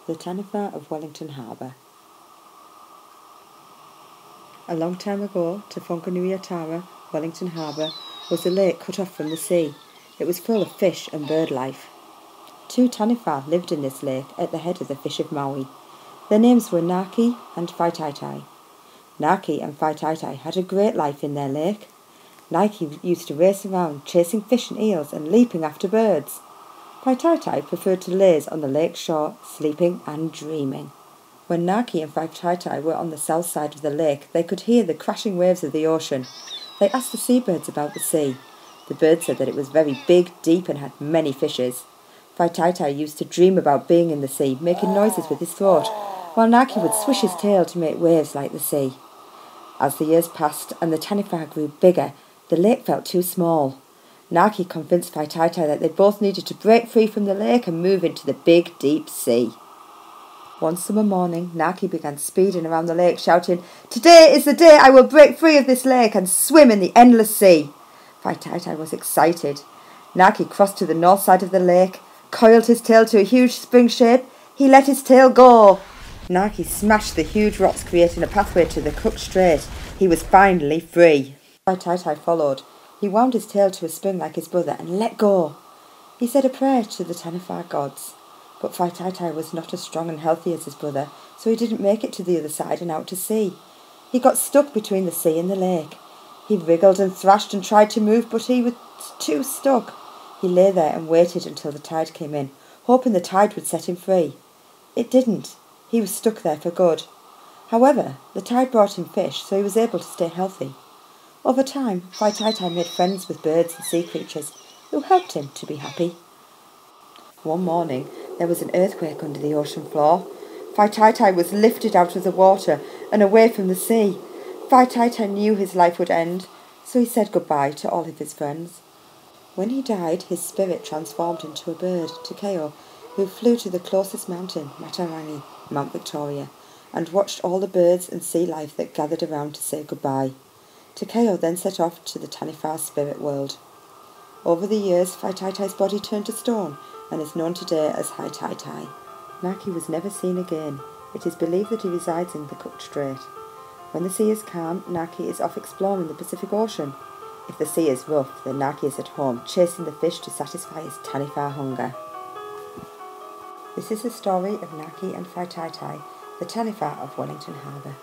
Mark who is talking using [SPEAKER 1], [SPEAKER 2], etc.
[SPEAKER 1] The Taniwha of Wellington Harbour. A long time ago, Taniwha, Wellington Harbour, was a lake cut off from the sea. It was full of fish and bird life. 2 Taniwha lived in this lake at the head of the Fish of Maui. Their names were Naki and Whaitaitai. Naki and Whaitaitai had a great life in their lake. Naki used to race around, chasing fish and eels and leaping after birds. Whaitaitai preferred to laze on the lake shore, sleeping and dreaming. When Naki and Whaitaitai were on the south side of the lake, they could hear the crashing waves of the ocean. They asked the seabirds about the sea. The birds said that it was very big, deep, and had many fishes. Whaitaitai used to dream about being in the sea, making noises with his throat, while Naki would swish his tail to make waves like the sea. As the years passed and the Taniwha grew bigger, the lake felt too small. Naki convinced Whaitaitai that they both needed to break free from the lake and move into the big, deep sea. One summer morning, Naki began speeding around the lake, shouting, "Today is the day I will break free of this lake and swim in the endless sea." Whaitaitai was excited. Naki crossed to the north side of the lake, coiled his tail to a huge spring shape. He let his tail go. Naki smashed the huge rocks, creating a pathway to the Cook Strait. He was finally free. Whaitaitai followed. He wound his tail to a spring like his brother and let go. He said a prayer to the Taniwha gods. But Whaitaitai was not as strong and healthy as his brother, so he didn't make it to the other side and out to sea. He got stuck between the sea and the lake. He wriggled and thrashed and tried to move, but he was too stuck. He lay there and waited until the tide came in, hoping the tide would set him free. It didn't. He was stuck there for good. However, the tide brought him fish, so he was able to stay healthy. Over time, Whaitaitai made friends with birds and sea creatures who helped him to be happy. One morning, there was an earthquake under the ocean floor. Whaitaitai was lifted out of the water and away from the sea. Whaitaitai knew his life would end, so he said goodbye to all of his friends. When he died, his spirit transformed into a bird, Takeo, who flew to the closest mountain, Matarangi, Mount Victoria, and watched all the birds and sea life that gathered around to say goodbye. Takeo then set off to the Taniwha spirit world. Over the years, Whaitaitai's body turned to stone and is known today as Haitaitai. Naki was never seen again. It is believed that he resides in the Cook Strait. When the sea is calm, Naki is off exploring the Pacific Ocean. If the sea is rough, then Naki is at home, chasing the fish to satisfy his Taniwha hunger. This is the story of Naki and Whaitaitai, the Taniwha of Wellington Harbour.